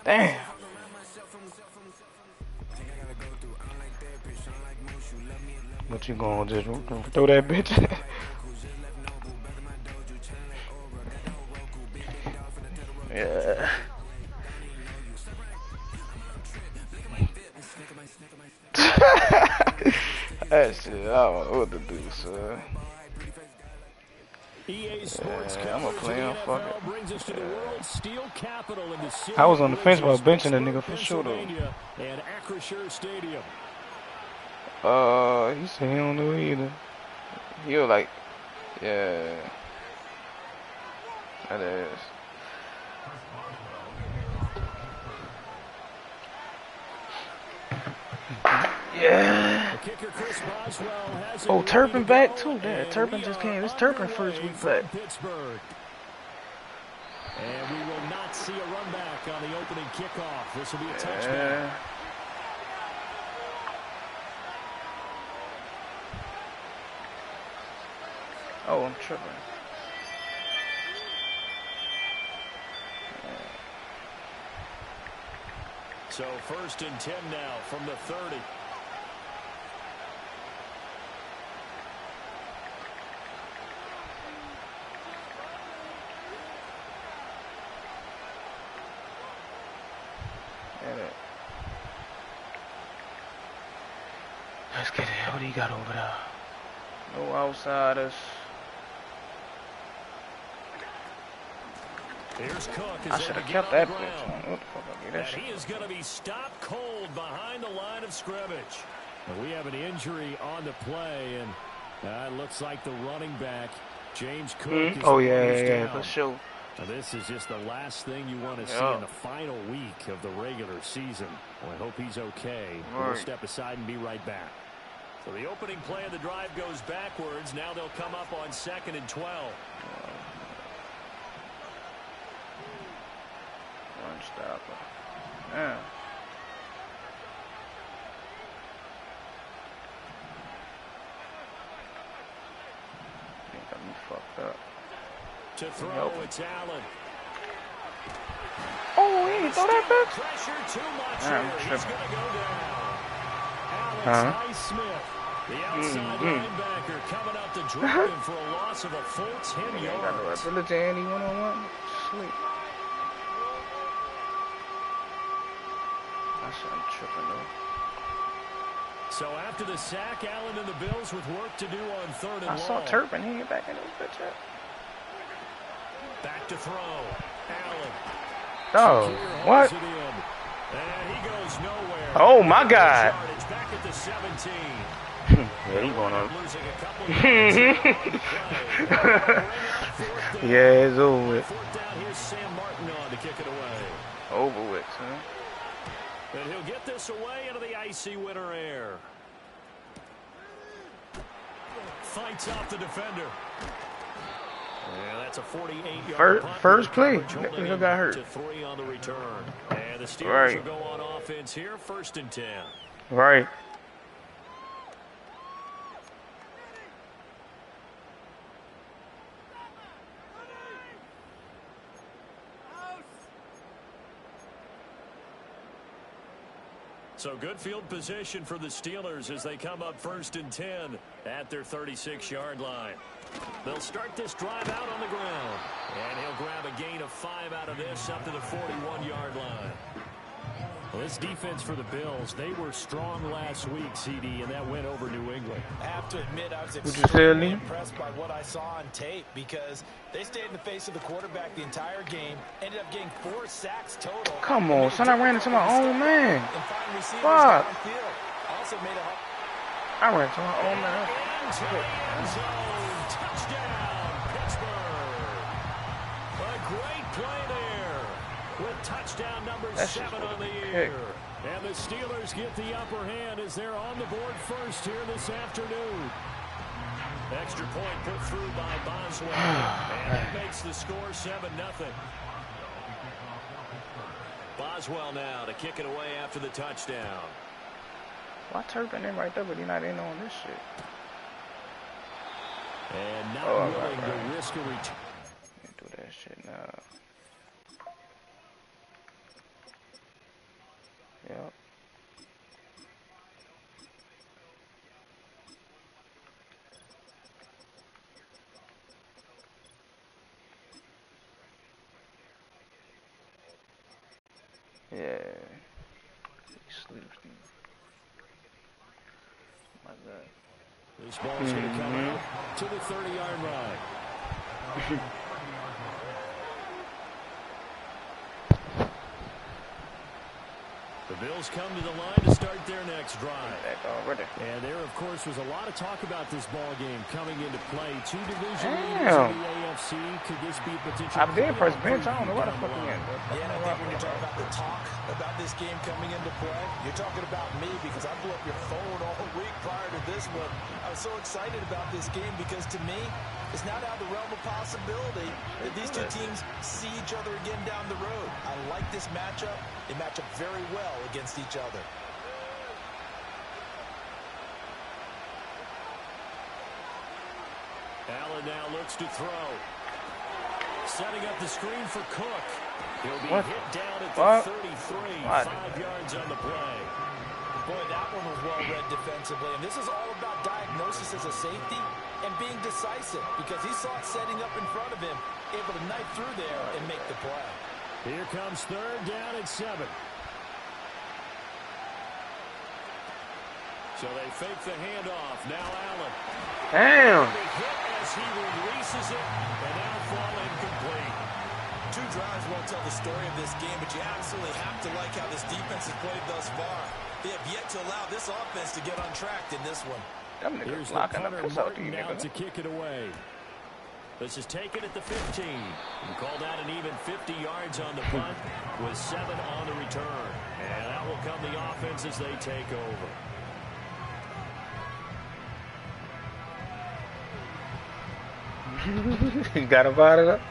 Damn. What you gonna just throw that bitch? Yeah. That shit, I don't know what to do, son. Yeah, I'm gonna play him, fuck it. Yeah. I was on the fence about benching that nigga for sure, though. He said he don't know either. He was like, yeah. That is. Yeah. Oh, Turpin back too. Damn, Turpin just came. It's Turpin first week back. And we will not see a run back on the opening kickoff. This will be a touchdown. Oh, I'm tripping. So 1st and 10 now from the 30. Let's get it. What do you got over there? No outsiders. I should have kept that bitch. What the fuck? I that shit. He is going to be stopped cold behind the line of scrimmage. And we have an injury on the play, and it looks like the running back, James Cook. Is yeah, for sure. Now, this is just the last thing you want to see in the final week of the regular season. Well, I hope he's okay. We'll step aside and be right back. So the opening play of the drive goes backwards. Now they'll come up on 2nd and 12. Run stopper. Yeah. I think got me fucked up. To throw, it's Allen. Oh, he didn't throw that bitch? Pressure too much. I'm He's going to go down. Alex Highsmith, the outside linebacker, coming up to drop him for a loss of a full 10 yards. Got no ability any one-on-one. Sleep. I'm tripping though. So after the sack, Allen and the Bills with work to do on 3rd and long. I saw Turpin. He ain't back in this bitch yet. Back to throw. Allen. Oh, what? And he goes nowhere. Oh my God. Back at the 17. Yeah, he going on. Yeah, it's over with. Here's Sam Martin on to kick it away. Over with, son. And he'll get this away into the icy winter air. Fights off the defender. Yeah, that's a 48-yard first play. Nigga got hurt. To 3 on the return. And the Steelers will go on offense here, 1st and 10. Right. So good field position for the Steelers as they come up 1st and 10 at their 36-yard line. They'll start this drive out on the ground. And he'll grab a gain of 5 out of this up to the 41-yard line. Well, this defense for the Bills, they were strong last week, CD, and that went over New England. I have to admit, I was extremely impressed by what I saw on tape because they stayed in the face of the quarterback the entire game, ended up getting 4 sacks total. Come on, son, I ran into my own man. Fuck. I ran into my own man. Touchdown, Pittsburgh. A great play there with touchdown number 7 on the year. And the Steelers get the upper hand as they're on the board first here this afternoon. Extra point put through by Boswell. And that makes the score 7-0. Boswell now to kick it away after the touchdown. Why Turpin in right there, but he's not in on this shit? And not willing to risk a return. Can't do that shit now. Yep. Yeah. He sleeps. Like that. This ball's going to come out to the 30-yard line. The Bills come to the line to start their next drive. And there, of course, was a lot of talk about this ball game coming into play. Two division leaders in the AFC. Could this be potential? I did press bench. I don't know what the fuck he in. Yeah, and I think when you talk about the talk about this game coming into play, you're talking about me because I blew up your phone all week prior to this one. I was so excited about this game because to me, it's not out of the realm of possibility that these two teams see each other again down the road. I like this matchup. They match up very well against each other. Allen now looks to throw. Setting up the screen for Cook. He'll be hit down at the 33. 5 yards on the play. Boy, that one was well read defensively. And this is all about diagnosis as a safety and being decisive because he saw it setting up in front of him, able to knife through there and make the play. Here comes 3rd down and 7. So they fake the handoff. Now Allen. Damn. Hit as he releases it, and now fall incomplete. 2 drives won't tell the story of this game, but you absolutely have to like how this defense has played thus far. They have yet to allow this offense to get untracked in this one. Here's the punter Martin now to kick it away. This is taken at the 15. And called out an even 50 yards on the punt with 7 on the return. And that will come the offense as they take over. You got about it up.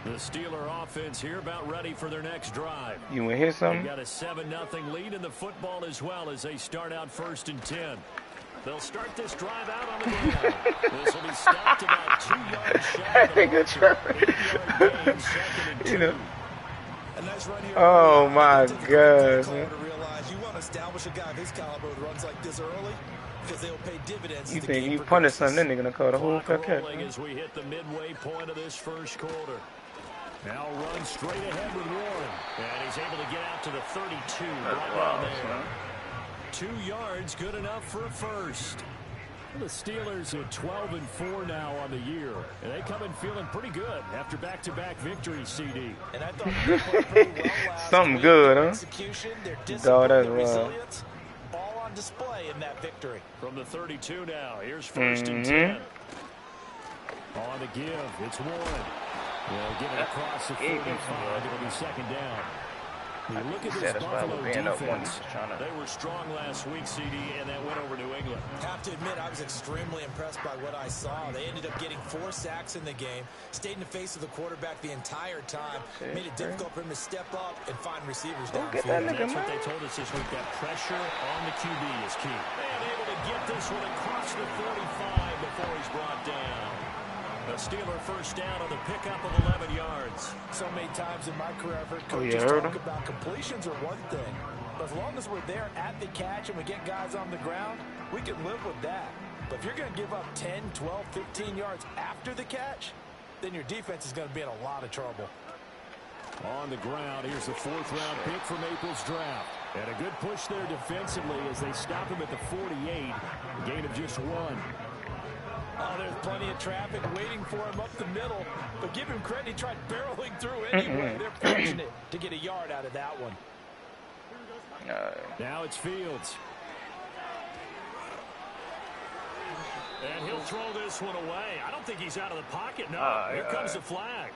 The Steeler offense here about ready for their next drive. You want to hear something? They got a 7-0 lead in the football as well as they start out 1st and 10. They'll start this drive out on the ground. This will be stopped about 2 yards shy. Good try. You know. A nice run here. Oh my God. You want to establish a guy of his caliber who runs like this early because they'll pay dividends. You think you punish something, then they're gonna call the whole cut. As we hit the midway point of this first quarter. Now run straight ahead with Warren. And he's able to get out to the 32. Right down there. 2 yards, good enough for a first. The Steelers are 12-4 now on the year. And they come in feeling pretty good after back-to-back victories, CD. And I thought they played pretty well last Something week. good, huh? Execution, their discipline, their resilience, all on display in that victory. From the 32 now, here's 1st and 10. On the give, it's Warren. They'll get it across the 45. It'll be 2nd down. You look at this Buffalo defense. They were strong last week, CD, and that went over New England. I have to admit, I was extremely impressed by what I saw. They ended up getting 4 sacks in the game, stayed in the face of the quarterback the entire time, made it difficult for him to step up and find receivers downfield. That's what they told us this week, that pressure on the QB is key. And able to get this one across the 45 before he's brought down. A Steeler 1st down on the pickup of 11 yards. So many times in my career, I've heard coaches talk about completions are one thing. But as long as we're there at the catch and we get guys on the ground, we can live with that. But if you're going to give up 10, 12, 15 yards after the catch, then your defense is going to be in a lot of trouble. On the ground, here's the 4th-round pick from April's draft. And a good push there defensively as they stop him at the 48. A gain of just 1. Oh, there's plenty of traffic waiting for him up the middle. But give him credit, he tried barreling through anyway. They're fortunate to get a yard out of that one. Now it's Fields. And he'll throw this one away. I don't think he's out of the pocket. No, here comes the flag.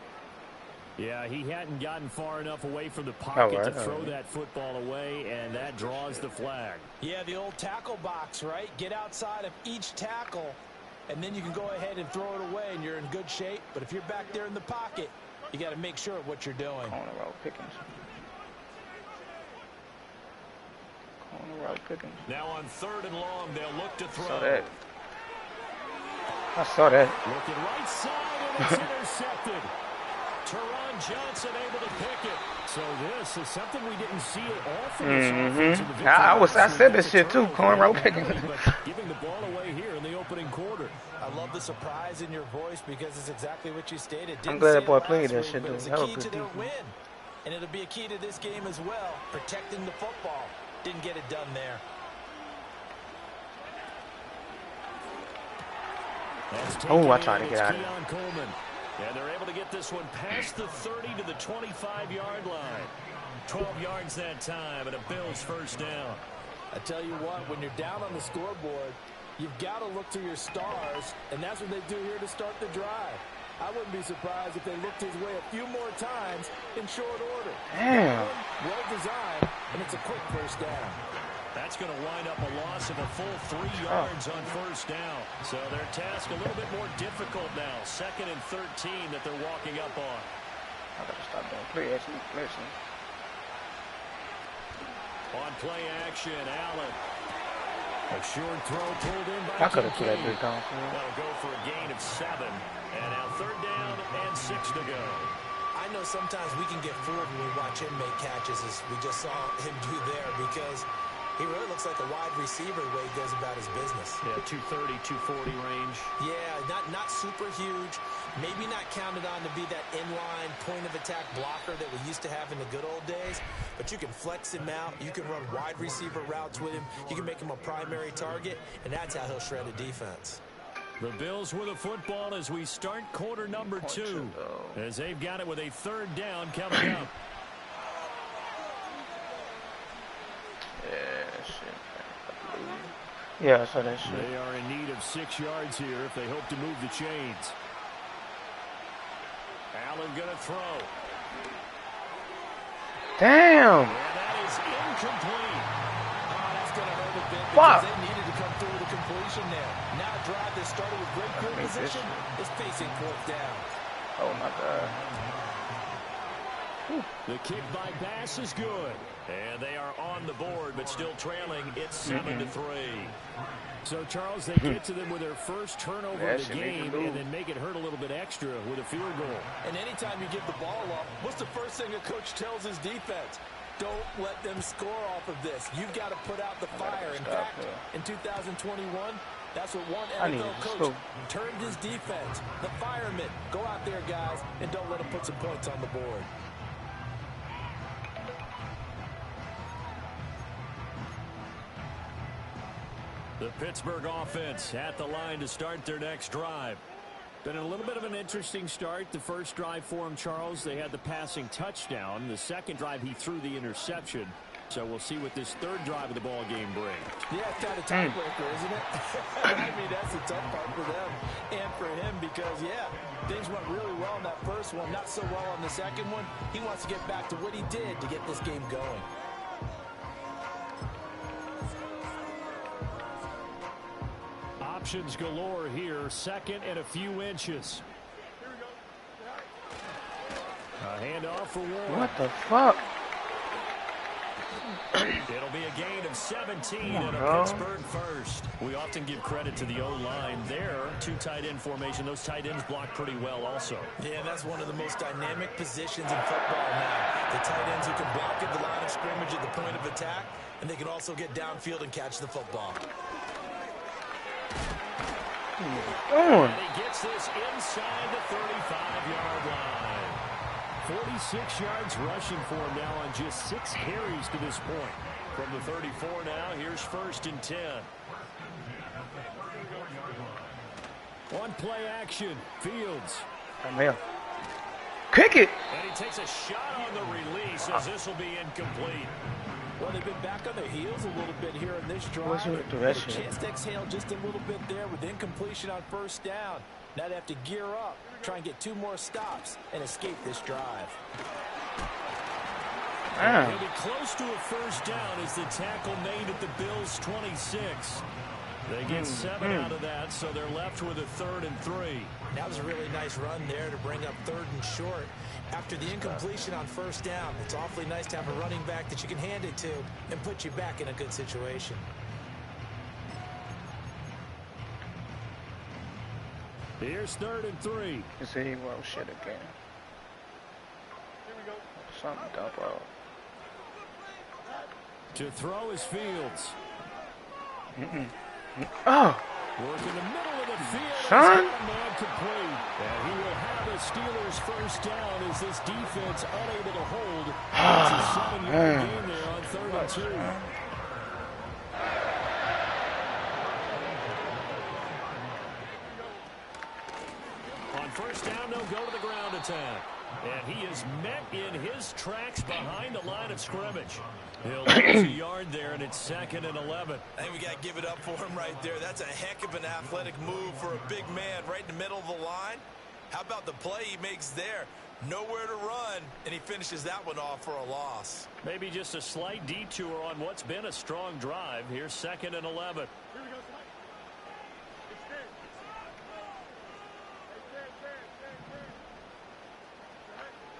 Yeah, he hadn't gotten far enough away from the pocket to throw that football away, and that draws the flag. Yeah, the old tackle box, right? Get outside of each tackle, and then you can go ahead and throw it away, and you're in good shape. But if you're back there in the pocket, you got to make sure of what you're doing. Corner route Pickens. the route picking. Now on 3rd and long, they'll look to throw. Saw that. I saw that. Looking right side, and it's intercepted. Teron Johnson able to pick it. So this is something we didn't see at all from this offense. I said this shit too, cornrow picking. Giving the ball away here in the opening quarter. I love the surprise in your voice because it's exactly what you stated. I'm glad that boy played that shit though. It's a key to their win. And it'll be a key to this game as well. Protecting the football. Didn't get it done there. Oh, I tried to get out of it. And they're able to get this one past the 30 to the 25-yard line. 12 yards that time, and a Bills first down. I tell you what, when you're down on the scoreboard, you've got to look to your stars, and that's what they do here to start the drive. I wouldn't be surprised if they looked his way a few more times in short order. Damn. Well designed, and it's a quick first down. That's going to wind up a loss of a full 3 yards on first down. So their task a little bit more difficult now. 2nd and 13 that they're walking up on. I gotta stop doing play action. Listen. On play action, Allen. A short throw pulled in by I could have killed that big down. That'll go for a gain of 7. And now 3rd down and 6 to go. I know sometimes we can get fooled when we watch him make catches, as we just saw him do there, because he really looks like a wide receiver the way he goes about his business. Yeah, 230, 240 range. Yeah, not super huge. Maybe not counted on to be that inline point-of-attack blocker that we used to have in the good old days. But you can flex him out. You can run wide receiver routes with him. You can make him a primary target, and that's how he'll shred a defense. The Bills with a football as we start quarter number 2. As they've got it with a 3rd down coming up. Yeah, I saw that shit. They are in need of 6 yards here if they hope to move the chains. Allen gonna throw. Damn. And that is incomplete. Oh, that's gonna hurt a bit Fuck. because they needed to come through with a completion there. Now a drive that started with great field position is facing 4th down. Oh my God. The kick by Bass is good. And they are on the board, but still trailing. It's 7-3. So, Charles, they get to them with their first turnover of the game and then make it hurt a little bit extra with a field goal. And anytime you give the ball up, what's the first thing a coach tells his defense? Don't let them score off of this. You've got to put out the fire. In fact, in 2021, that's what one NFL coach turned his defense. The firemen. Go out there, guys, and don't let them put some points on the board. The Pittsburgh offense at the line to start their next drive. Been a little bit of an interesting start. The first drive for him, Charles, they had the passing touchdown. The second drive, he threw the interception. So we'll see what this 3rd drive of the ball game brings. Yeah, it's kind of tiebreaker, isn't it? I mean, that's the tough part for them and for him because, yeah, things went really well in that first one, not so well on the second one. He wants to get back to what he did to get this game going. Options galore here. 2nd and a few inches. A handoff for Warren. What the fuck? It'll be a gain of 17 and a Pittsburgh first. We often give credit to the O-line there. 2 tight end formation. Those tight ends block pretty well also. Yeah, that's one of the most dynamic positions in football now. The tight ends who can block at the line of scrimmage at the point of attack, and they can also get downfield and catch the football. And he gets this inside the 35-yard line. 46 yards rushing for him now on just 6 carries to this point. From the 34 now, here's 1st and 10. On play action, Fields. Come here. Kick it. And he takes a shot on the release as this will be incomplete. Well, they've been back on their heels a little bit here in this drive. What's with the rest a chance to exhale just a little bit there with incompletion on first down. Now they have to gear up, try and get 2 more stops, and escape this drive. He'll be close to a first down as the tackle made at the Bills' 26. They get 7 out of that, so they're left with a 3rd and 3. That was a really nice run there to bring up 3rd and short. After the incompletion on 1st down, it's awfully nice to have a running back that you can hand it to and put you back in a good situation. Here's 3rd and 3. You see, he won't shit again. Here we go. Something dump out. To throw is Fields. Oh! Work in the middle of the field. Son? Man complete. And he will have a Steelers 1st down as this defense unable to hold. It's a 7-yard game there on 3rd and 2. On 1st down, they'll go to the ground attack. And he is met in his tracks behind the line of scrimmage. He'll lose a yard there, and it's 2nd and 11. I think we got to give it up for him right there. That's a heck of an athletic move for a big man right in the middle of the line. How about the play he makes there? Nowhere to run, and he finishes that one off for a loss. Maybe just a slight detour on what's been a strong drive. Here's 2nd and 11.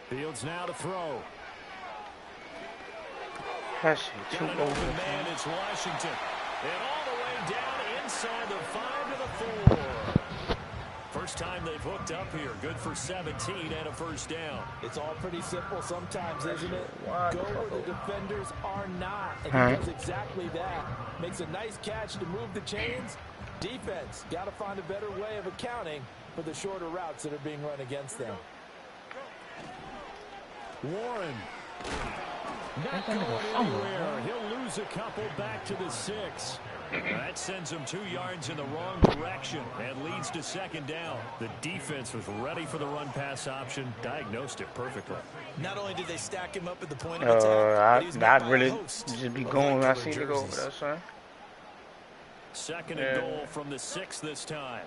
Fields now to throw. That's too Got an old. open man, it's Washington. And all the way down inside the 5 to the 4. First time they've hooked up here. Good for 17 and a 1st down. It's all pretty simple sometimes, isn't it? Go where the defenders are not. And he does exactly that. Makes a nice catch to move the chains. Defense, got to find a better way of accounting for the shorter routes that are being run against them. Warren. Not going anywhere. He'll lose a couple back to the 6. That sends him 2 yards in the wrong direction and leads to 2nd down. The defense was ready for the run-pass option, diagnosed it perfectly. Not only did they stack him up at the point of attack, I'd really just be going when I see to go over that, son. 2nd and goal from the 6 this time.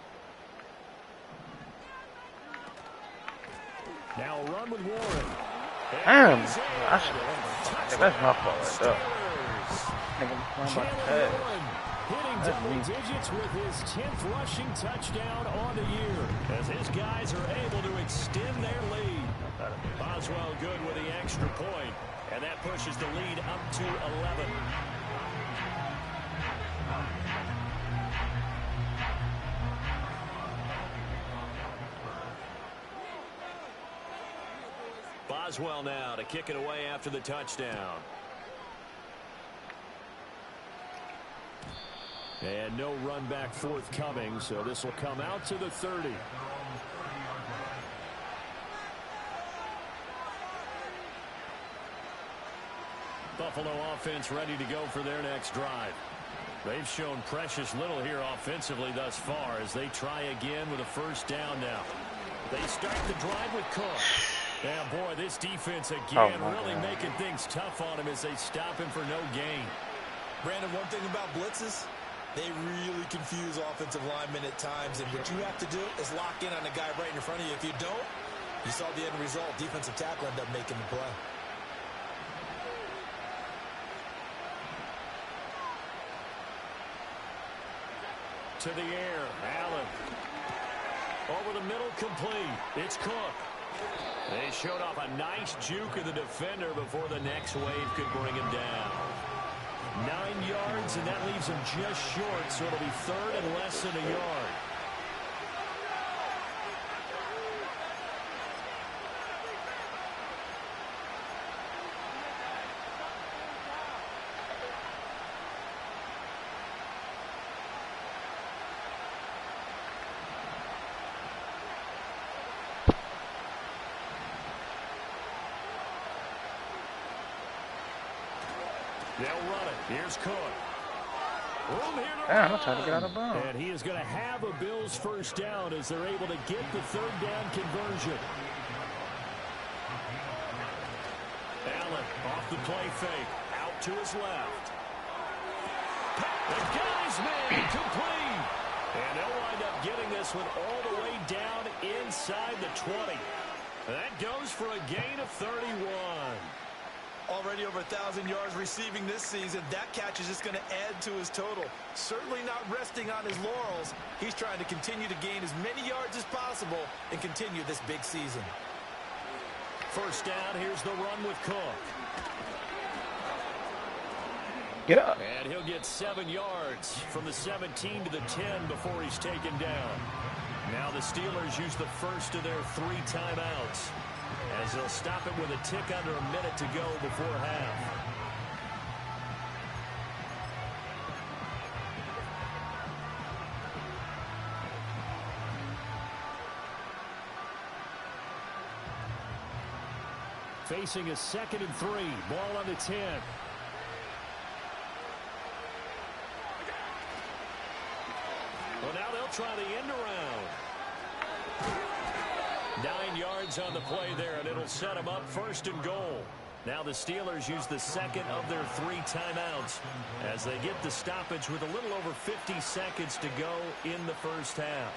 Now a run with Warren. Damn, that's my fault right there. Nigga, I'm about to pass. Hitting double digits with his 10th rushing touchdown on the year as his guys are able to extend their lead. Boswell good with the extra point, and that pushes the lead up to 11. Boswell now to kick it away after the touchdown. And no run back forthcoming, so this will come out to the 30. Buffalo offense ready to go for their next drive. They've shown precious little here offensively thus far as they try again with a 1st down now. They start the drive with Cook. Yeah, boy, this defense again really making things tough on him as they stop him for no gain. Brandon, one thing about blitzes, they really confuse offensive linemen at times, and what you have to do is lock in on the guy right in front of you. If you don't, you saw the end result. Defensive tackle ended up making the play. To the air, Allen. Over the middle, complete. It's Cook. They showed off a nice juke of the defender before the next wave could bring him down. 9 yards, and that leaves him just short, so it'll be 3rd and less than a yard. They'll run it. Here's Cook. Room here to Damn, I'm trying to get out of bounds. And he is going to have a Bills 1st down as they're able to get the 3rd down conversion. Allen off the play fake. Out to his left. The guy's man complete. And they'll wind up getting this one all the way down inside the 20. That goes for a gain of 31. Already over 1,000 yards receiving this season. That catch is just going to add to his total. Certainly not resting on his laurels. He's trying to continue to gain as many yards as possible and continue this big season. First down, here's the run with Cook. Get up. And he'll get 7 yards from the 17 to the 10 before he's taken down. Now the Steelers use the first of their 3 timeouts, as they'll stop it with a tick under a minute to go before half. Facing a 2nd and 3, ball on the 10. Well, now they'll try the end around. 9 yards on the play there, and it'll set them up 1st and goal. Now the Steelers use the 2nd of their 3 timeouts as they get the stoppage with a little over 50 seconds to go in the first half.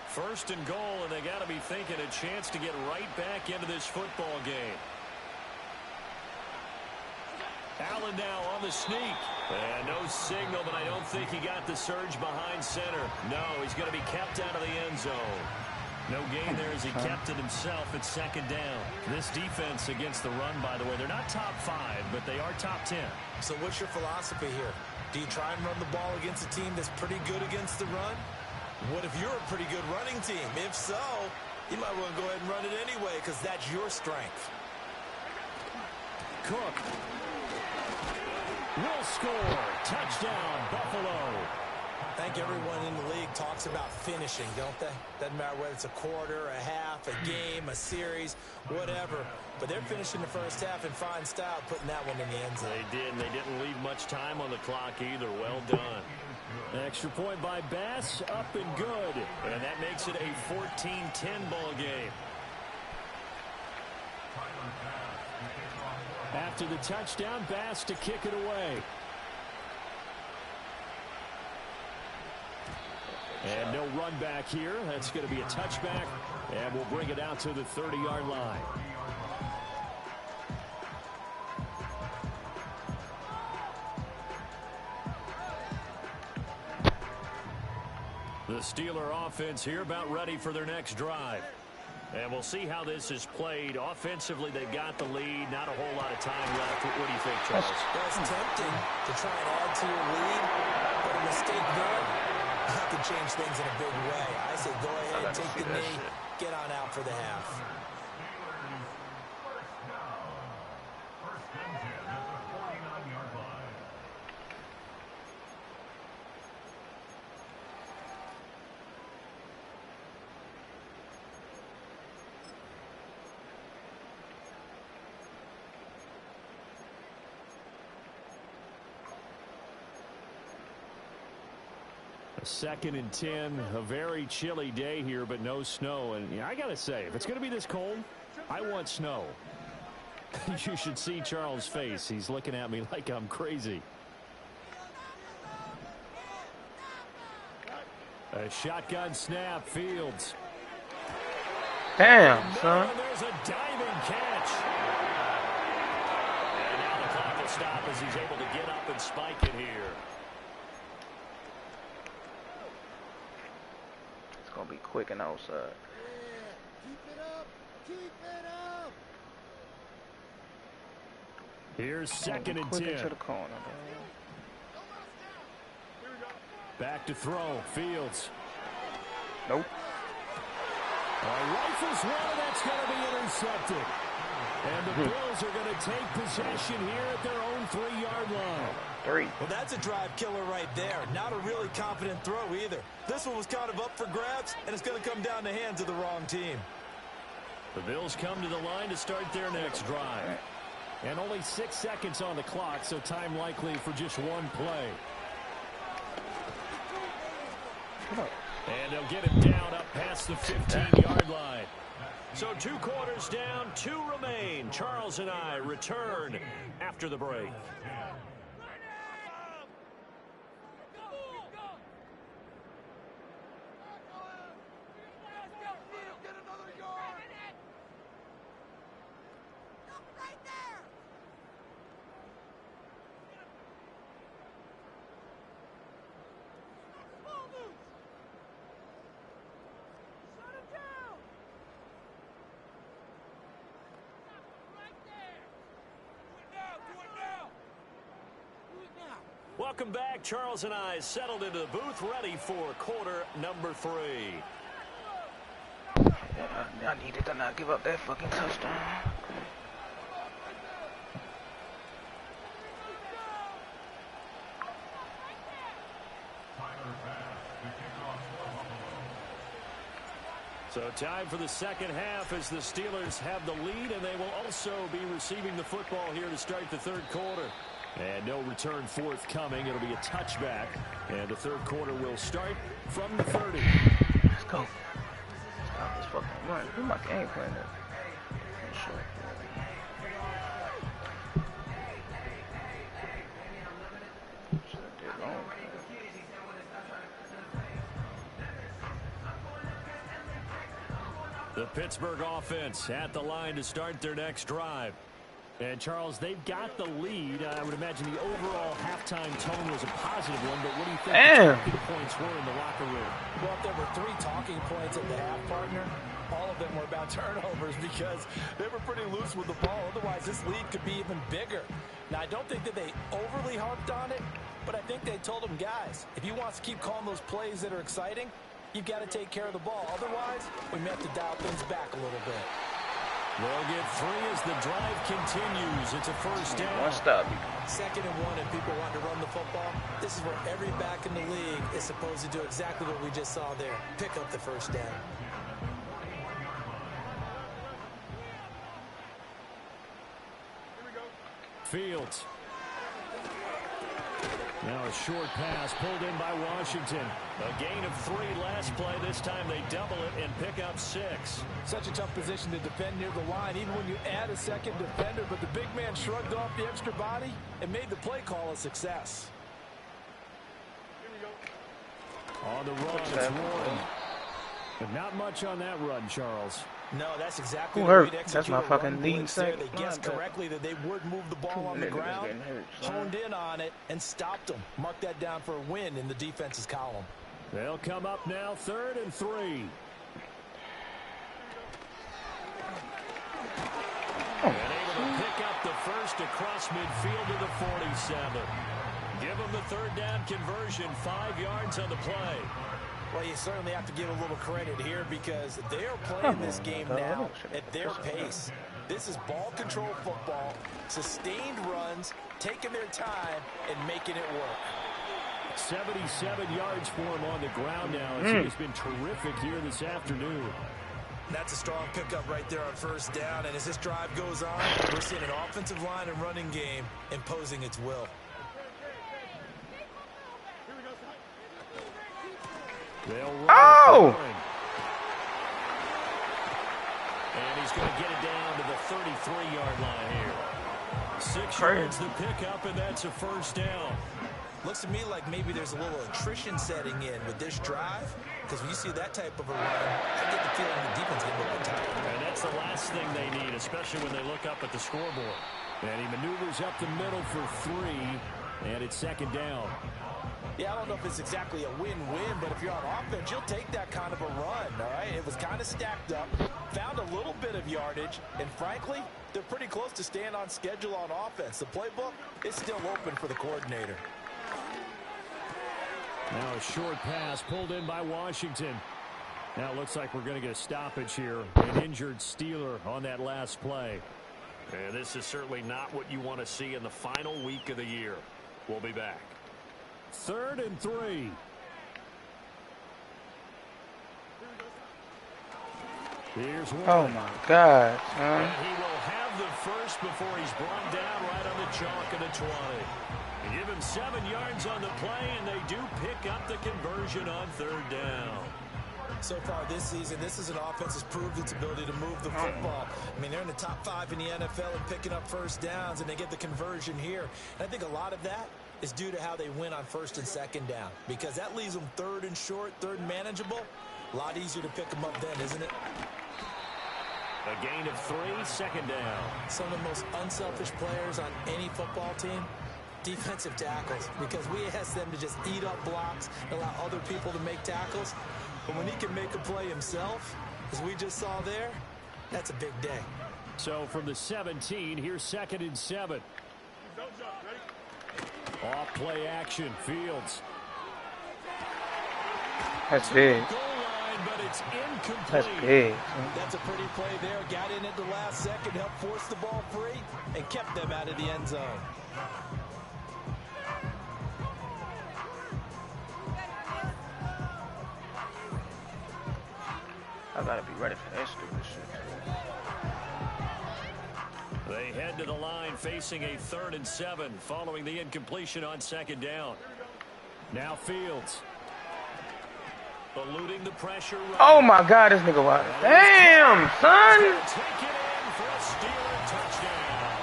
First and goal, and they got to be thinking a chance to get right back into this football game. Allen now on the sneak. And no signal, but I don't think he got the surge behind center. No, he's going to be kept out of the end zone. No gain there as he kept it himself at 2nd down. This defense against the run, by the way, they're not top 5, but they are top 10. So what's your philosophy here? Do you try and run the ball against a team that's pretty good against the run? What if you're a pretty good running team? If so, you might want to go ahead and run it anyway because that's your strength. Cook will score. Touchdown, Buffalo. I think everyone in the league talks about finishing, don't they? Doesn't matter whether it's a quarter, a half, a game, a series, whatever. But they're finishing the first half in fine style, putting that one in the end zone. They did, and they didn't leave much time on the clock either. Well done. Extra point by Bass, up and good. And that makes it a 14-10 ball game. After the touchdown, Bass to kick it away. And no run back here. That's going to be a touchback, and we'll bring it out to the 30-yard line. The Steeler offense here about ready for their next drive. And we'll see how this is played. Offensively, they've got the lead. Not a whole lot of time left. What do you think, Charles? That's tempting to try and add to your lead, but a mistake there, that could change things in a big way. I say go ahead and take the knee, get on out for the half. A 2nd and 10, a very chilly day here, but no snow. And I got to say, if it's going to be this cold, I want snow. You should see Charles' face. He's looking at me like I'm crazy. A shotgun snap, Fields. Damn, son. There's a diving catch. And now the clock will stop as he's able to get up and spike it here. It's going to be quick and outside. Keep it up. Keep it up. Here's 2nd and 10. To the corner, Back to throw. Fields. Nope. Rifles one, that's going to be intercepted. And the Bills are going to take possession here at their own 3-yard line. 3. Well, that's a drive killer right there. Not a really confident throw either. This one was kind of up for grabs, and it's going to come down the hands of the wrong team. The Bills come to the line to start their next drive. And only 6 seconds on the clock, so time likely for just one play. And they'll get him down up past the 15-yard line. So 2 quarters down, 2 remain. Charles and I return after the break. welcome back. Charles and I settled into the booth, ready for quarter number 3. I needed to not give up that fucking touchdown. So time for the second half as the Steelers have the lead, and they will also be receiving the football here to start the third quarter. And no return forthcoming. It'll be a touchback, and the third quarter will start from the 30. Let's go. Stop this fucking run. Who my game plan is? The Pittsburgh offense at the line to start their next drive. And, Charles, they've got the lead. I would imagine the overall halftime tone was a positive one, but what do you think the talking points were in the locker room? Well, if there were 3 talking points at the half, partner, all of them were about turnovers because they were pretty loose with the ball. Otherwise, this lead could be even bigger. Now, I don't think that they overly harped on it, but I think they told them, guys, if you want to keep calling those plays that are exciting, you've got to take care of the ball. Otherwise, we may have to dial things back a little bit. They'll get 3 as the drive continues. It's a first down. One stop. 2nd and 1, and people want to run the football. This is where every back in the league is supposed to do exactly what we just saw there. Pick up the first down. Fields. Now a short pass pulled in by Washington. A gain of 3 last play. This time they double it and pick up 6. Such a tough position to defend near the line, even when you add a second defender. But the big man shrugged off the extra body and made the play call a success. On the run, it's Warren. But not much on that run, Charles. No, that's exactly Who the way hurt? to execute That's my a fucking run lead blitz there. sack. They guessed correctly that they would move the ball on the ground, honed in on it, and stopped them. Mark that down for a win in the defense's column. They'll come up now, 3rd and 3. And able to pick up the first across midfield to the 47. Give them the 3rd down conversion, 5 yards on the play. Well, you certainly have to give a little credit here because they are playing this game now at their pace. This is ball control football, sustained runs, taking their time, and making it work. 77 yards for him on the ground now. He's been terrific here this afternoon. That's a strong pickup right there on first down, and as this drive goes on, we're seeing an offensive line and running game imposing its will. Oh! And he's going to get it down to the 33-yard line here. 6 yards the pickup, and that's a first down. Looks to me like maybe there's a little attrition setting in with this drive, because when you see that type of a run, I get the feeling the defense getting a little bit tired. And that's the last thing they need, especially when they look up at the scoreboard. And he maneuvers up the middle for 3, and it's 2nd down. Yeah, I don't know if it's exactly a win-win, but if you're on offense, you'll take that kind of a run, all right? It was kind of stacked up, found a little bit of yardage, and frankly, they're pretty close to staying on schedule on offense. The playbook is still open for the coordinator. Now a short pass pulled in by Washington. Now it looks like we're going to get a stoppage here. An injured Steeler on that last play. And this is certainly not what you want to see in the final week of the year. We'll be back. 3rd and 3. Here's one. Oh my God, son. And he will have the first before he's brought down right on the chalk of the 20. They give him 7 yards on the play, and they do pick up the conversion on 3rd down. So far this season, this is an offense that's proved its ability to move the football. I mean, they're in the top 5 in the NFL and picking up first downs, and they get the conversion here. And I think a lot of that is due to how they win on 1st and 2nd down, because that leaves them 3rd and short, 3rd and manageable. A lot easier to pick them up then, isn't it? A gain of 3, 2nd down. Some of the most unselfish players on any football team, defensive tackles, because we ask them to just eat up blocks, allow other people to make tackles. But when he can make a play himself, as we just saw there, that's a big day. So from the 17, here's 2nd and 7. Off play action, Fields. That's big. But it's incomplete. That's big. That's a pretty play there. Got in at the last second, helped force the ball free, and kept them out of the end zone. I gotta be ready for that stupid shit. They head to the line facing a 3rd and 7 following the incompletion on 2nd down. Now Fields. Eluding the pressure. Oh my God, this nigga wide. Damn, son. Take it in for a Steeler touchdown.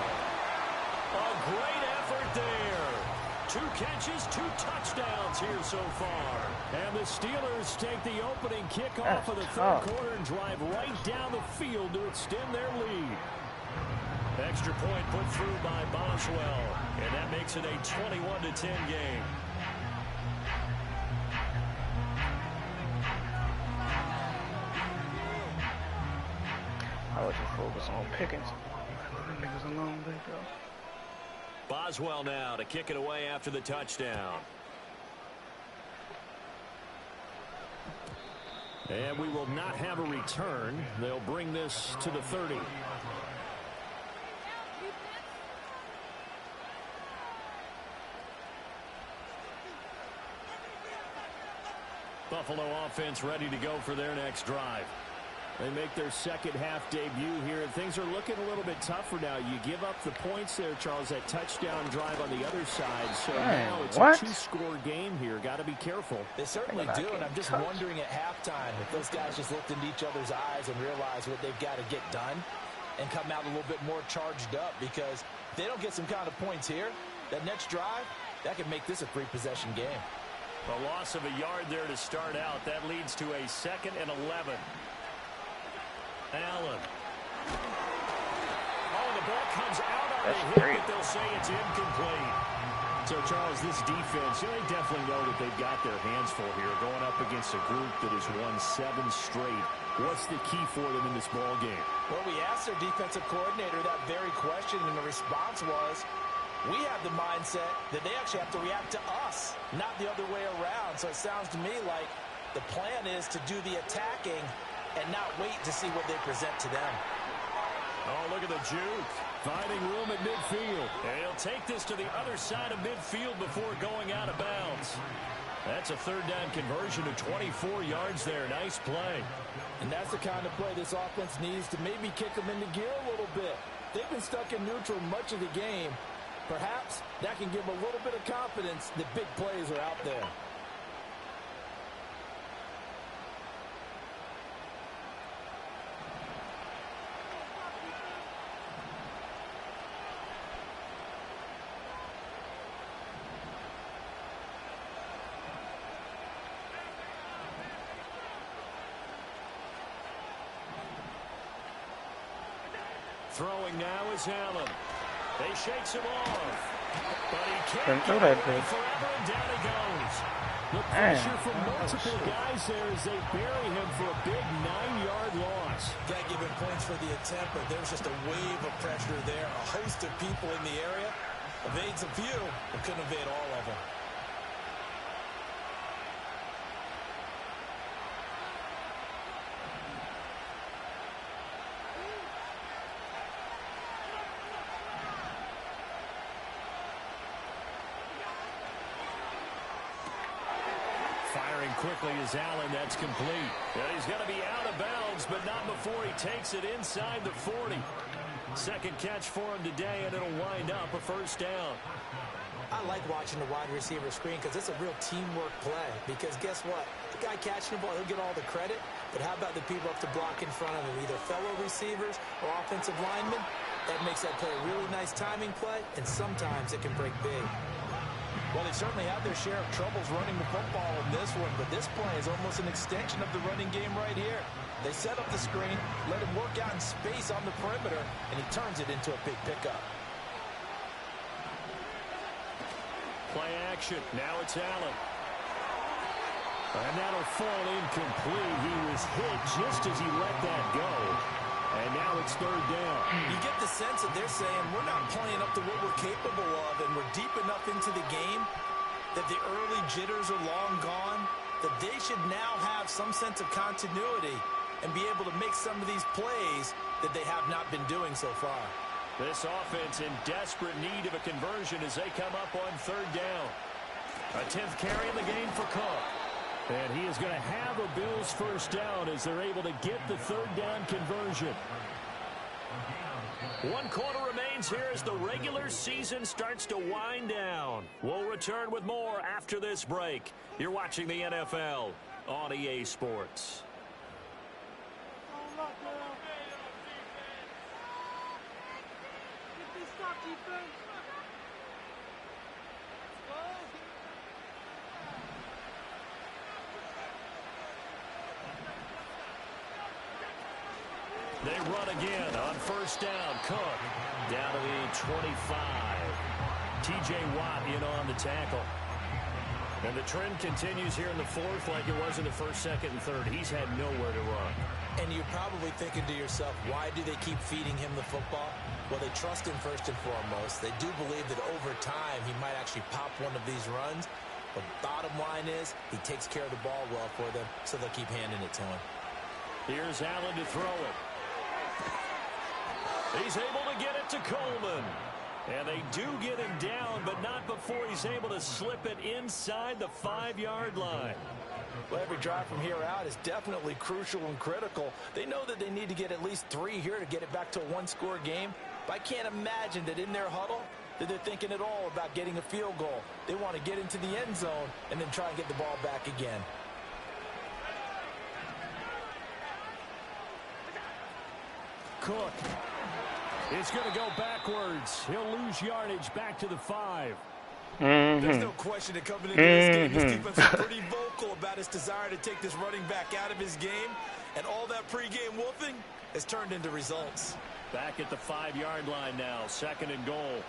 A great effort there. 2 catches, 2 touchdowns here so far. And the Steelers take the opening kickoff of the 3rd quarter and drive right down the field to extend their lead. Extra point put through by Boswell, and that makes it a 21-10 game. I was just focused on Pickens. Them niggas alone, they go. Boswell now to kick it away after the touchdown. And we will not have a return. They'll bring this to the 30. Buffalo offense ready to go for their next drive. They make their second half debut here, and things are looking a little bit tougher now. You give up the points there, Charles, that touchdown drive on the other side. So now it's a 2-score game here. Got to be careful. They certainly do, and I'm just wondering at halftime if those guys just looked into each other's eyes and realized what they've got to get done and come out a little bit more charged up, because if they don't get some kind of points here, that next drive, that could make this a 3-possession game. A loss of a yard there to start out. That leads to a 2nd and 11. Allen. Oh, the ball comes out on the hit, but they'll say it's incomplete. So, Charles, this defense, they definitely know that they've got their hands full here, going up against a group that has won 7 straight. What's the key for them in this ball game? Well, we asked their defensive coordinator that very question, and the response was, we have the mindset that they actually have to react to us, not the other way around. So it sounds to me like the plan is to do the attacking and not wait to see what they present to them. Oh, look at the juke. Finding room at midfield. And he'll take this to the other side of midfield before going out of bounds. That's a 3rd down conversion to 24 yards there. Nice play. And that's the kind of play this offense needs to maybe kick them into gear a little bit. They've been stuck in neutral much of the game. Perhaps that can give them a little bit of confidence that big plays are out there. Throwing now is Allen. They shakes him off. But he Couldn't can't throw get that away big. forever, and down he goes. The pressure from multiple guys there as they bury him for a big 9-yard loss. Got to give him points for the attempt, but there's just a wave of pressure there. A host of people in the area. Evades a few, but couldn't evade all of them. Firing quickly is Allen. That's complete. And he's going to be out of bounds, but not before he takes it inside the 40. Second catch for him today, and it'll wind up a 1st down. I like watching the wide receiver screen because it's a real teamwork play. Because guess what? The guy catching the ball, he'll get all the credit. But how about the people up to block in front of him, either fellow receivers or offensive linemen? That makes that play a really nice timing play, and sometimes it can break big. Well, they certainly had their share of troubles running the football in this one, but this play is almost an extension of the running game right here. They set up the screen, let him work out in space on the perimeter, and he turns it into a big pickup. Play action. Now it's Allen. And that'll fall incomplete. He was hit just as he let that go. And now it's 3rd down. You get the the sense that they're saying we're not playing up to what we're capable of, and we're deep enough into the game that the early jitters are long gone, that they should now have some sense of continuity and be able to make some of these plays that they have not been doing so far. This offense in desperate need of a conversion as they come up on third down. A 10th carry in the game for Cook. And he is going to have a Bills first down as they're able to get the third down conversion. 1 quarter remains here as the regular season starts to wind down. We'll return with more after this break. You're watching the NFL on EA Sports. They run again on first down. Cook down to the 25. T.J. Watt in on the tackle. And the trend continues here in the fourth like it was in the first, second, and third. He's had nowhere to run. And you're probably thinking to yourself, why do they keep feeding him the football? Well, they trust him first and foremost. They do believe that over time he might actually pop one of these runs. But bottom line is he takes care of the ball well for them, so they'll keep handing it to him. Here's Allen to throw it. He's able to get it to Coleman. And they do get him down, but not before he's able to slip it inside the 5-yard line. Well, every drive from here out is definitely crucial and critical. They know that they need to get at least 3 here to get it back to a one-score game. But I can't imagine that in their huddle that they're thinking at all about getting a field goal. They want to get into the end zone and then try and get the ball back again. Cook is going to go backwards. He'll lose yardage back to the 5. There's no question that coming into this game, his defense is pretty vocal about his desire to take this running back out of his game. And all that pregame wolfing has turned into results. Back at the 5-yard line now, 2nd and goal.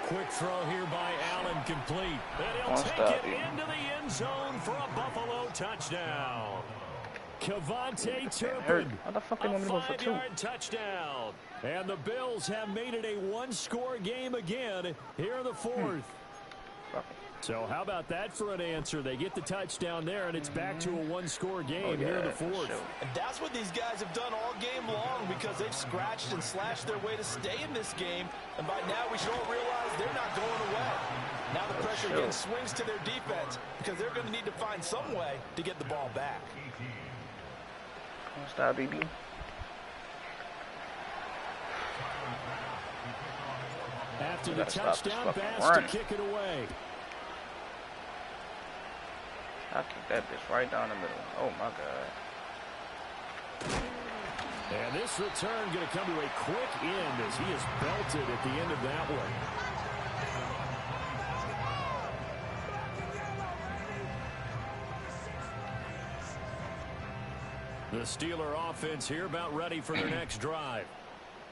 Quick throw here by Allen, complete. And he'll take it into the end zone for a Buffalo touchdown. Kevontae Turpin, How the fuck they a want me to go for 2? 5-yard touchdown. And the Bills have made it a one-score game again here in the 4th. So how about that for an answer? They get the touchdown there, and it's back to a one-score game here in the 4th. And that's what these guys have done all game long because they've scratched and slashed their way to stay in this game. And by now we should all realize they're not going away. Now the pressure again swings to their defense because they're going to need to find some way to get the ball back. Stop, baby. After the touchdown pass to kick it away. I kicked that bitch right down the middle. Oh my god. And this return going to come to a quick end as he is belted at the end of that one. The Steeler offense here about ready for their next drive.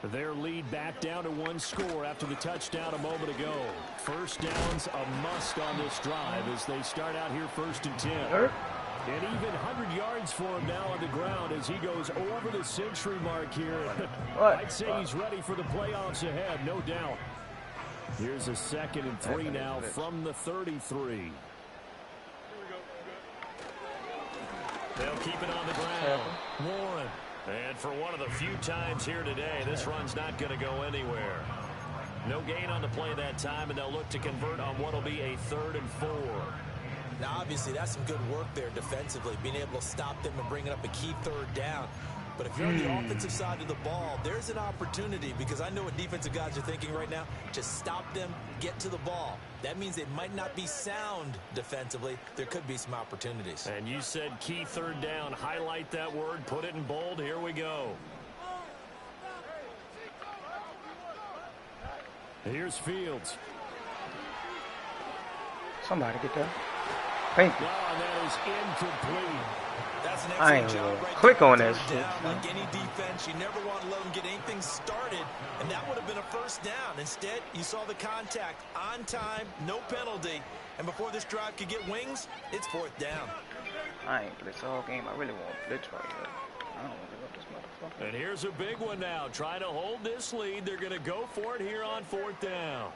Their lead back down to 1 score after the touchdown a moment ago. First down's a must on this drive as they start out here 1st and 10. And even 100 yards for him now on the ground as he goes over the century mark here. I'd say he's ready for the playoffs ahead, no doubt. Here's a 2nd and 3 now from the 33. They'll keep it on the ground. Warren. And for one of the few times here today, this run's not going to go anywhere. No gain on the play that time, and they'll look to convert on what will be a 3rd and 4. Now, obviously, that's some good work there defensively, being able to stop them and bringing up a key 3rd down. But if you're on the offensive side of the ball, there's an opportunity because I know what defensive guys are thinking right now. Just stop them, get to the ball. That means they might not be sound defensively. There could be some opportunities. And you said key 3rd down. Highlight that word. Put it in bold. Here we go. Here's Fields. Somebody get that. Thank you. No, and that is incomplete. That's an I excellent ain't job gonna right click there. on that Third shit. down, like any defense, you never want to let them get anything started, and that would have been a 1st down. Instead, you saw the contact on time, no penalty, and before this drive could get wings, it's 4th down. I ain't blitz all game. I really want blitz right here. don't want to give up this motherfucker. And here's a big one now. Trying to hold this lead. They're going to go for it here on 4th down.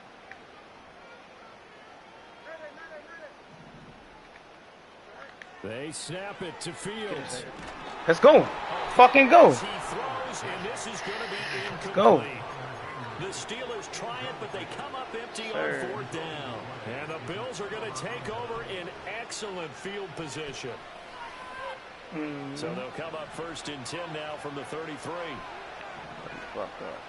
They snap it to Fields. Let's go. Fucking go. He throws, and this is going to be incomplete. Go. The Steelers try it, but they come up empty on 4th down. And the Bills are going to take over in excellent field position. So they'll come up 1st and 10 now from the 33. Fuck up.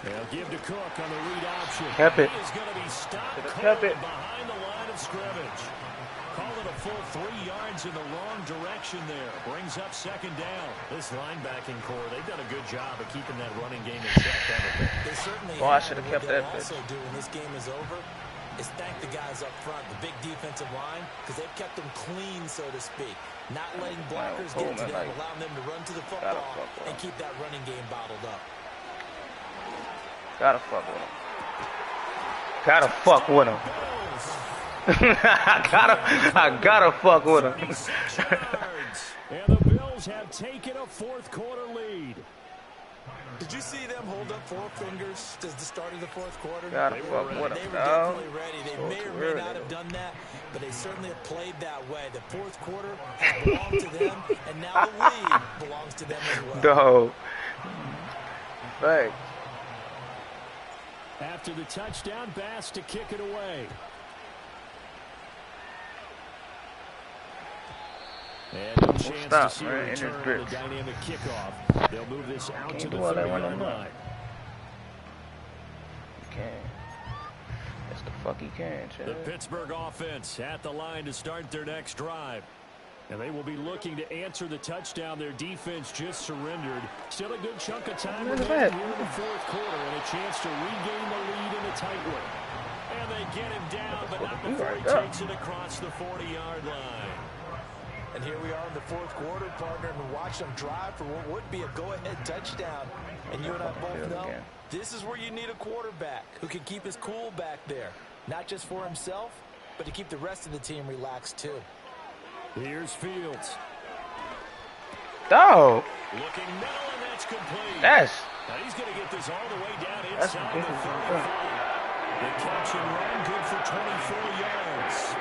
They'll give to Cook on the read option. Kept it. He is going to be stopped Kept it. behind the line of scrimmage. Call it a full 3 yards in the wrong direction there. Brings up 2nd down. This linebacking core, they've done a good job of keeping that running game in check. They certainly I have. should have What kept they'll that bitch. also do when this game is over is thank the guys up front, the big defensive line, because they've kept them clean, so to speak. Not letting blockers get to them, allowing them to run to the football and keep that running game bottled up. Gotta fuck with him. Gotta fuck with him. I gotta fuck with him. And the Bills have taken a 4th quarter lead. Did you see them hold up 4 fingers at the start of the 4th quarter? Gotta fuck with They him, were dog. definitely ready. They may or may not have done that, but they certainly have played that way. The 4th quarter has belonged to them, and now the lead belongs to them as well. Dog. Thanks. After the touchdown, Bass to kick it away. And no chance to see a return on the dynamic kickoff. They'll move this out to the 30-yard line. You can. That's the fuck he can, Chad. The Pittsburgh offense at the line to start their next drive. And they will be looking to answer the touchdown. Their defense just surrendered. Still a good chunk of time remaining here in the 4th quarter and a chance to regain the lead in a tight one. And they get him down, but not before he takes it across the 40-yard line. And here we are in the 4th quarter, partner, and watch them drive for what would be a go-ahead touchdown. And you and I both know this is where you need a quarterback who can keep his cool back there. Not just for himself, but to keep the rest of the team relaxed too. Here's Fields. Dog. Looking middle, and that's complete. That's. Now he's going to get this all the way down inside the 34. The catch and run, good for 24 yards.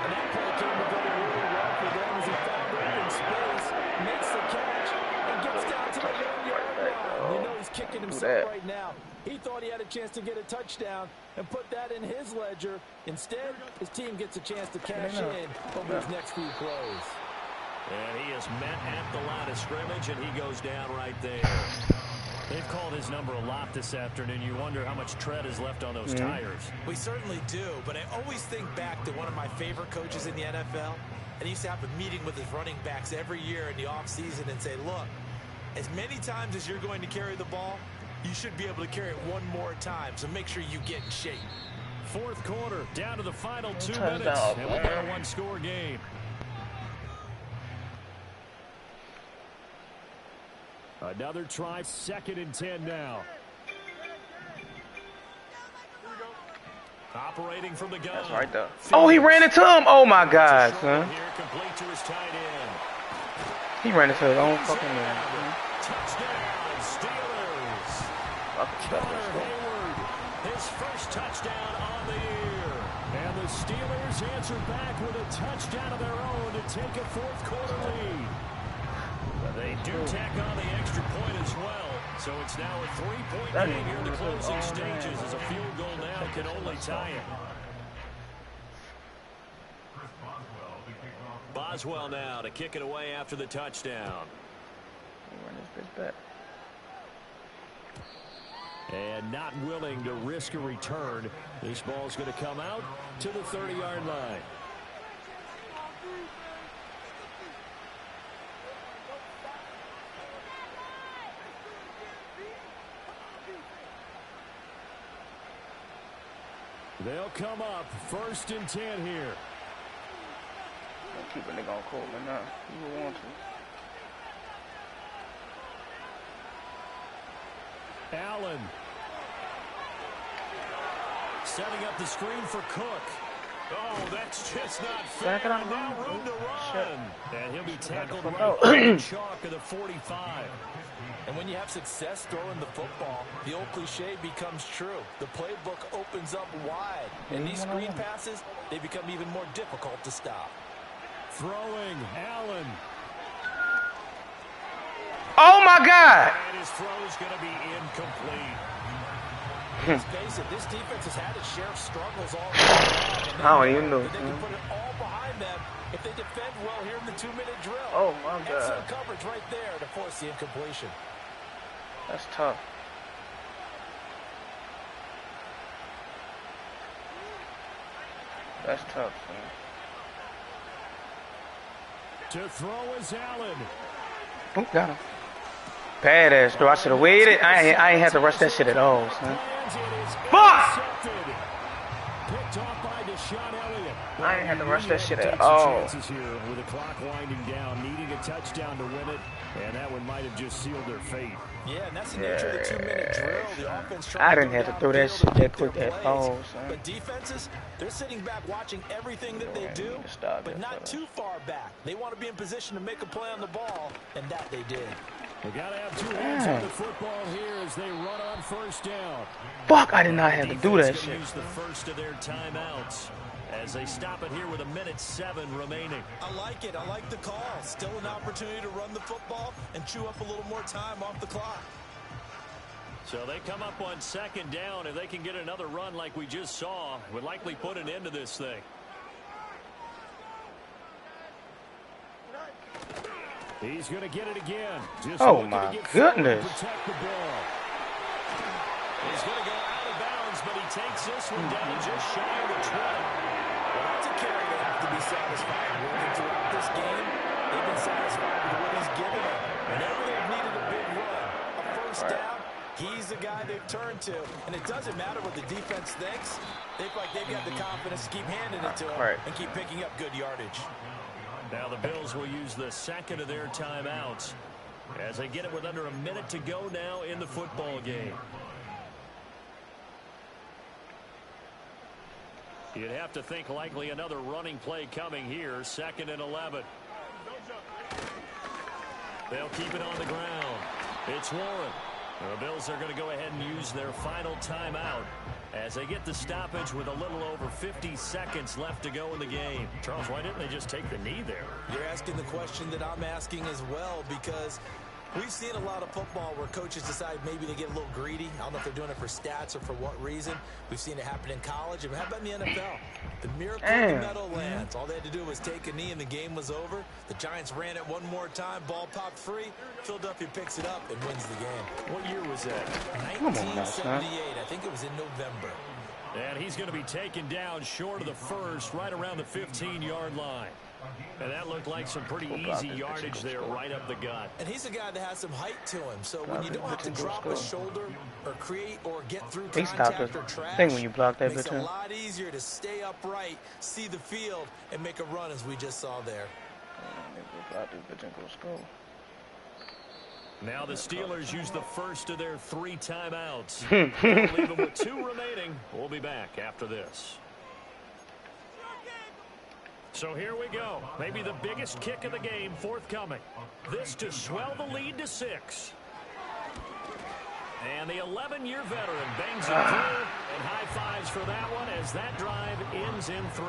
And that play came together really well for them as he found open space, makes the catch, and gets down to the 1-yard line. You know he's kicking himself right now. He thought he had a chance to get a touchdown and put that in his ledger. Instead, his team gets a chance to cash in over his next few plays. And he is met at the line of scrimmage, and he goes down right there. They've called his number a lot this afternoon. You wonder how much tread is left on those tires. We certainly do, but I always think back to one of my favorite coaches in the NFL. And he used to have a meeting with his running backs every year in the offseason and say, look, as many times as you're going to carry the ball, you should be able to carry it one more time, so make sure you get in shape. 4th quarter, down to the final 2 minutes, and we've got a 1-score game. Another try, 2nd and 10 now. Operating from the gun. That's right there. Oh, he ran into him. Oh my God, son. Here, complete to his tight end. He ran into his own fucking man. Touchdown, Steelers. Hayward, his first touchdown on the year. And the Steelers answer back with a touchdown of their own to take a 4th quarter lead. They do tack on the extra point as well. So it's now a 3-point game here in the closing stages as a field goal now can only tie it. Boswell now to kick it away after the touchdown. And not willing to risk a return. This ball's going to come out to the 30-yard line. They'll come up 1st and 10 here. Don't keep a nigga on court, but nah, you will want to. Allen. Setting up the screen for Cook. Oh, that's just not fair. Now room to run. And he'll be tackled right by the chalk of the 45. And when you have success throwing the football, the old cliche becomes true. The playbook opens up wide. And these screen passes, they become even more difficult to stop. Throwing, Allen. Oh, my God. And his throw is going to be incomplete. Let's face it, this defense has had its share of struggles all year. I don't even know. They can put it all behind them if they defend well here in the 2-minute drill. Oh, my God. Excellent coverage right there to force the incompletion. That's tough. That's tough, man. To throw is Allen. Oh, got him. Badass, though. I should have waited. I ain't had to rush that shit at all, son. Fuck! Picked off by Deshaun Elliott. I ain't had to rush that shit at all. Here with the clock winding down, needing a touchdown to win it, and that one might have just sealed their fate. Yeah, and that's the nature of the 2-minute drill. The offense I didn't have to throw that shit that quick at all, son. But defenses, they're sitting back watching everything that they do, but not too far back. They want to be in position to make a play on the ball, and that they did. We got to have two hands on the football here as they run on first down. Fuck, I did not have to do that shit. Use the first of their timeouts as they stop it here with 1:07 remaining. I like it. I like the call. Still an opportunity to run the football and chew up a little more time off the clock. So they come up on second down. If they can get another run like we just saw, would likely put an end to this thing. He's going to get it again. Just oh, my goodness. Protect the ball. He's going to go out of bounds, but he takes this one down just shy of the 20. Well, that's a carry they have to be satisfied with. And throughout this game, they've been satisfied with what he's given them. Whenever they've needed a big run, a first down, he's the guy they've turned to. And it doesn't matter what the defense thinks. They feel like they've got the confidence to keep handing it to him and keep picking up good yardage. Now the Bills will use the second of their timeouts as they get it with under a minute to go now in the football game. You'd have to think likely another running play coming here. 2nd and 11. They'll keep it on the ground. It's Warren. The Bills are going to go ahead and use their final timeout as they get the stoppage with a little over 50 seconds left to go in the game. Charles, why didn't they just take the knee there? You're asking the question that I'm asking as well, because we've seen a lot of football where coaches decide maybe they get a little greedy. I don't know if they're doing it for stats or for what reason. We've seen it happen in college. And how about in the NFL? The miracle of the Meadowlands. All they had to do was take a knee and the game was over. The Giants ran it one more time. Ball popped free. Philadelphia picks it up and wins the game. What year was that? 1978. I think it was in November. And he's going to be taken down short of the first, right around the 15-yard line. And that looked like some pretty easy yardage there right up the gut. And he's a guy that has some height to him. So when you don't have to drop a shoulder or create or get through contact or trash, thing when you block that makes it a lot easier to stay upright, see the field, and make a run as we just saw there. Now the Steelers use the first of their 3 timeouts. They'll leave them with 2 remaining. We'll be back after this. So here we go. Maybe the biggest kick of the game forthcoming. This to swell the lead to 6. And the 11-year veteran bangs it through, and high fives for that one as that drive ends in 3.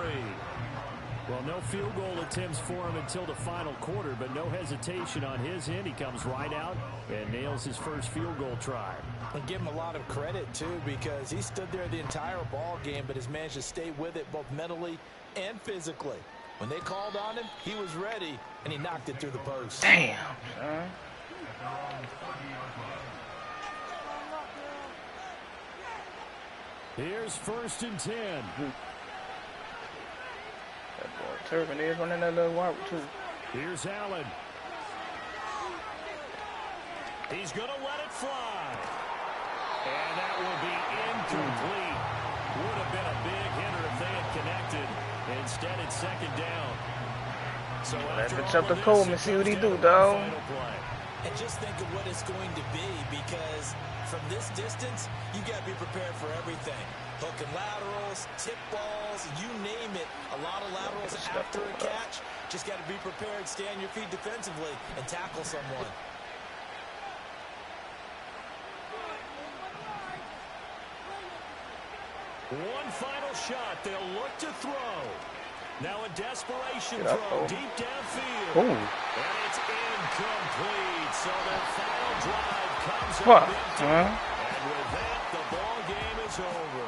Well, no field goal attempts for him until the final quarter, but no hesitation on his end. He comes right out and nails his first field goal try. And give him a lot of credit, too, because he stood there the entire ball game, but has managed to stay with it both mentally and physically. When they called on him, he was ready, and he knocked it through the post. Damn, son. Here's 1st and 10. That boy Turpin is running that little wire too. Here's Allen. He's going to let it fly. And that will be incomplete. Would have been a big hitter if they had connected. Instead, it's 2nd down. So let's pitch up the Coleman and see what he do, dog. And just think of what it's going to be, because from this distance, you got to be prepared for everything. Hook and laterals, tip balls, you name it. A lot of laterals after a catch. Just got to be prepared, stay on your feet defensively, and tackle someone. One final shot. They'll look to throw. Now a desperation throw deep downfield. Ooh. And it's incomplete. So their final drive comes What? up empty. And with that, the ball game is over.